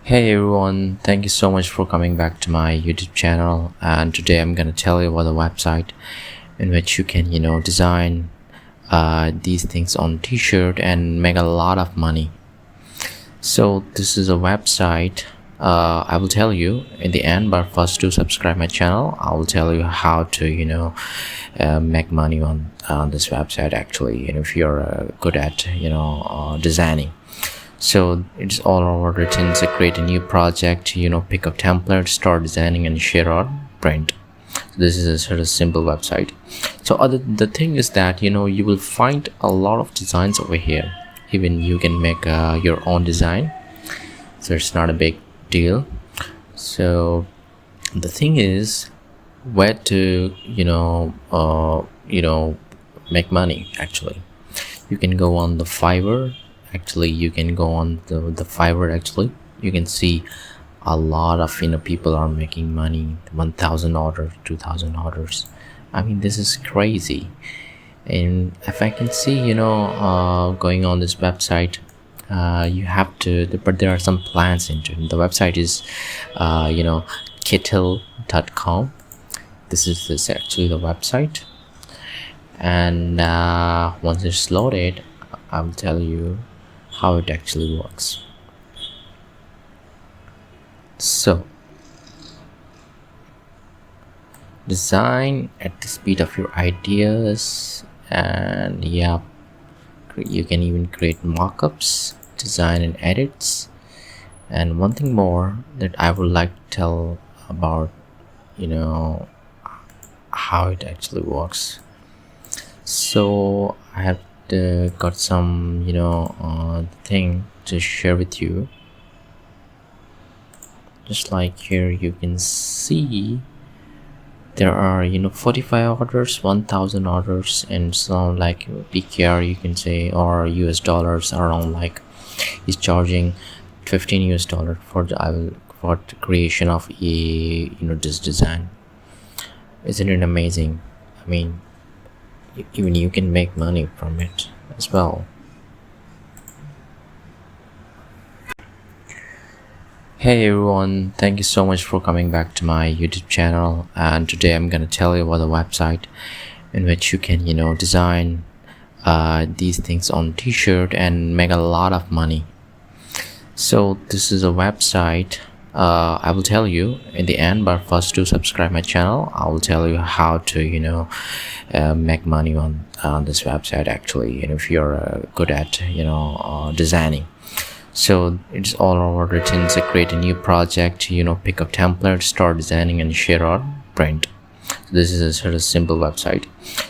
Hey everyone, thank you so much for coming back to my YouTube channel, and today I'm gonna tell you about a website in which you can design these things on t-shirt and make a lot of money. So this is a website. I will tell you in the end, but first to subscribe my channel I will tell you how to make money on this website actually, and if you're good at designing. So it's all over written. So create a new project, pick a template, start designing and share or print. So this is a sort of simple website. So the thing is that you will find a lot of designs over here. Even you can make your own design, so it's not a big deal. So the thing is where to make money actually. You can go on the Fiverr. Actually, you can go on the Fiverr. Actually, you can see a lot of people are making money. 1,000 orders, 2,000 orders. I mean, this is crazy. And if I can see going on this website, you have to, but there are some plans into it. The website is kittle.com. This is actually the website, and once it's loaded I will tell you how it actually works. So design at the speed of your ideas, and yeah, you can even create mockups, design and edits. And one thing more that I would like to tell about how it actually works. So I have got some thing to share with you. Just like here you can see there are 45 orders, 1,000 orders, and some like PKR you can say, or US dollars around, like is charging $15 for the creation of this design. Isn't it amazing? I mean, even you can make money from it as well. Hey everyone, thank you so much for coming back to my YouTube channel, and today I'm gonna tell you about a website in which you can design these things on t-shirt and make a lot of money. So this is a website. I will tell you in the end, but first to subscribe my channel I will tell you how to make money on this website actually, and if you're good at designing. So it's all over written. So create a new project, pick a template, start designing and share or print. So this is a sort of simple website.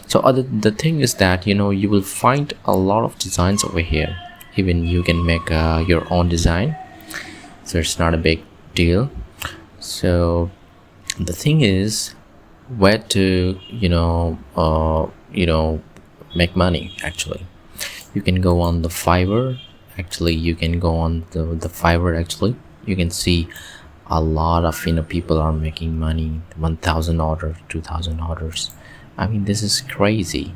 So the thing is that you will find a lot of designs over here. Even you can make your own design, so it's not a big deal. So the thing is where to make money actually. You can go on the Fiverr. Actually, you can go on the Fiverr. Actually, you can see a lot of people are making money. 1,000 orders, 2,000 orders. I mean, this is crazy.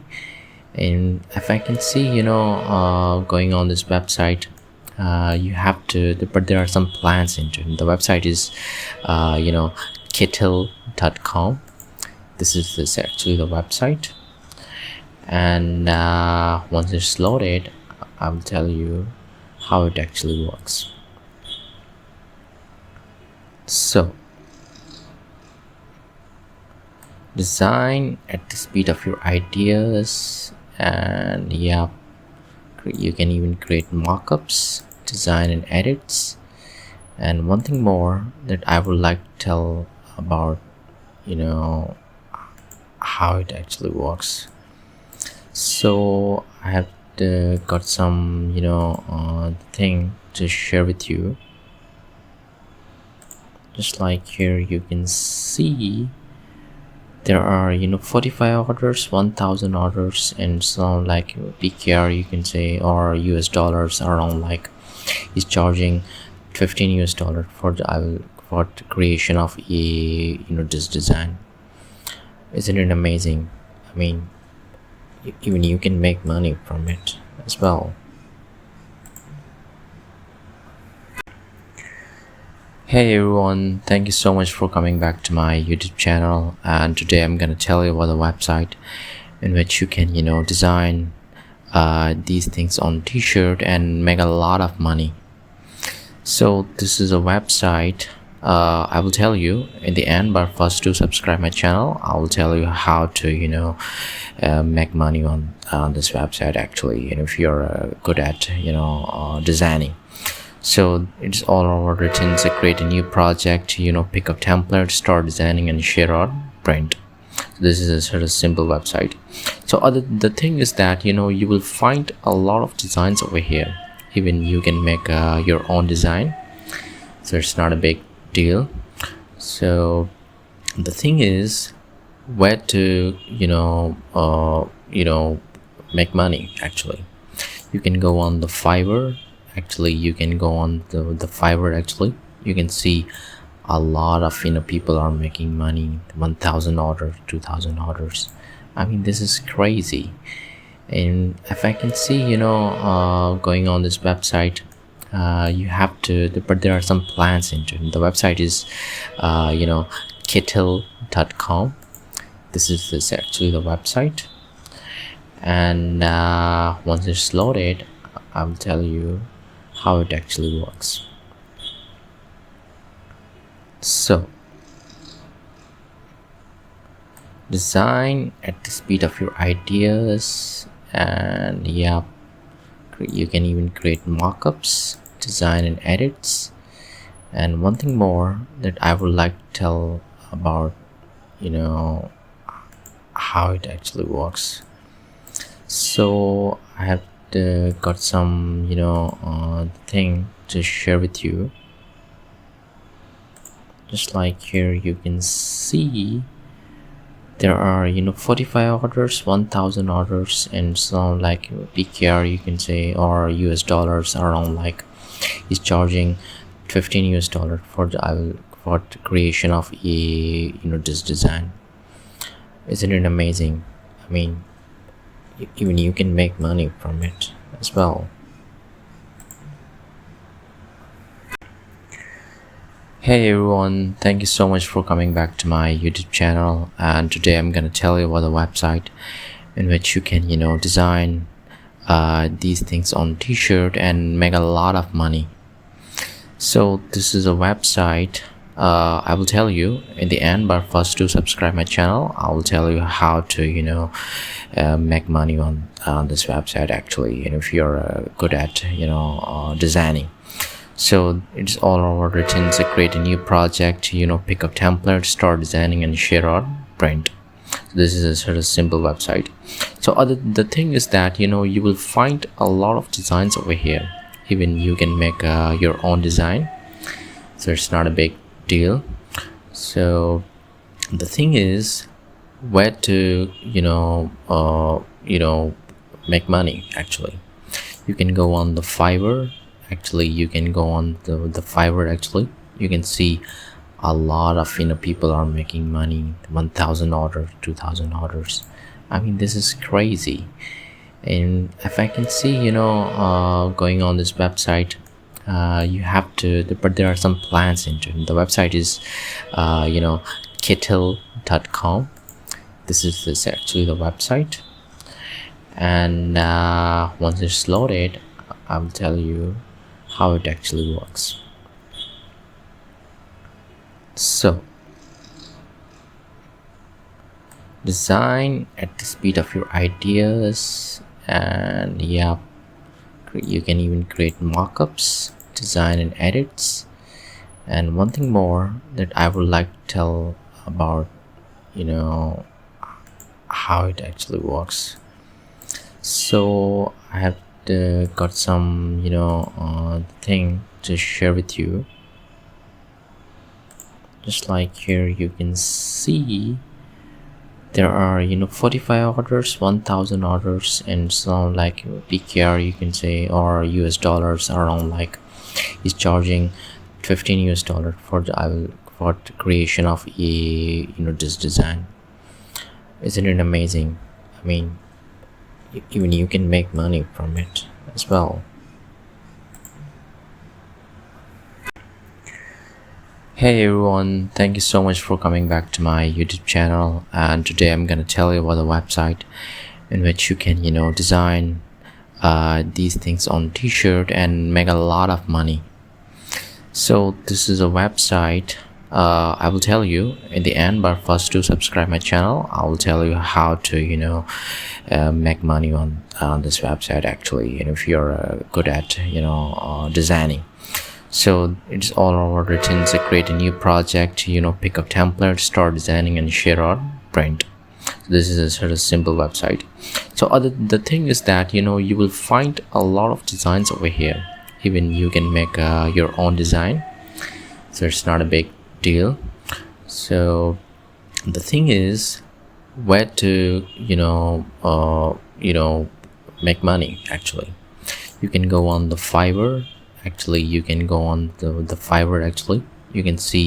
And if I can see going on this website, you have to, but there are some plans into it. The website is kittle.com. This is actually the website, and once it's loaded I will tell you how it actually works. So design at the speed of your ideas, and yeah, you can even create mockups, design and edits. And one thing more that I would like to tell about how it actually works. So I have got some thing to share with you. Just like here you can see there are 45 orders, 1,000 orders, and some like PKR you can say, or US dollars around, like is charging $15 for the creation of this design. Isn't it amazing? I mean, even you can make money from it as well. Hey everyone, thank you so much for coming back to my YouTube channel, and today I'm gonna tell you about a website in which you can design these things on t-shirt and make a lot of money. So this is a website. I will tell you in the end, but first to subscribe my channel I will tell you how to make money on this website actually, and if you're good at designing. So it's all over written. So create a new project, pick a template, start designing and share or print. So this is a sort of simple website. So the thing is that you will find a lot of designs over here. Even you can make your own design, so it's not a big deal. So the thing is where to make money actually. You can go on the Fiverr. Actually you can go on the Fiverr. Actually you can see a lot of people are making money, 1,000 orders, 2,000 orders. I mean, this is crazy. And if I can see going on this website, you have to, but there are some plans into it. The website is kittle.com. This is actually the website. And once it's loaded I will tell you how it actually works. So design at the speed of your ideas, and yeah, you can even create mockups, design and edits. And one thing more that I would like to tell about how it actually works. So I have got some thing to share with you. Just like here you can see there are 45 orders, 1,000 orders, and some like PKR you can say, or US dollars around, like is charging $15 for the creation of a this design. Isn't it amazing? I mean, even you can make money from it as well. Hey everyone, thank you so much for coming back to my YouTube channel, and today I'm gonna tell you about a website in which you can design these things on t-shirt and make a lot of money. So this is a website. I will tell you in the end, but first to subscribe my channel I will tell you how to make money on this website actually, and if you're good at designing. So it's all over written. So create a new project, pick a template, start designing and share or print. So this is a sort of simple website. So the thing is that you will find a lot of designs over here. Even you can make your own design, so it's not a big deal. So the thing is where to make money actually. You can go on the Fiverr. Actually you can go on the Fiverr. Actually you can see a lot of people are making money, 1,000 orders, 2,000 orders. I mean, this is crazy. And if I can see going on this website, you have to, but there are some plans into it. The website is kittle.com. This is actually the website. And once it's loaded I will tell you how it actually works. So design at the speed of your ideas, and yeah, you can even create mockups, design and edits. And one thing more that I would like to tell about how it actually works. So I have got some thing to share with you. Just like here you can see there are 45 orders, 1,000 orders, and some like PKR you can say, or US dollars around, like is charging $15 for the creation of a this design. Isn't it amazing? I mean, even you can make money from it as well. Hey everyone, thank you so much for coming back to my YouTube channel, and today I'm gonna tell you about a website in which you can design these things on t-shirt and make a lot of money. So this is a website. I will tell you in the end, but first to subscribe my channel, I will tell you how to make money on this website. Actually, if you're good at designing. So it's all over written. So create a new project, pick a template, start designing, and share or print. So this is a sort of simple website. So the thing is that you will find a lot of designs over here. Even you can make your own design, so it's not a big deal. So the thing is where to make money. Actually, you can go on the Fiverr. Actually, you can go on the Fiverr. Actually, you can see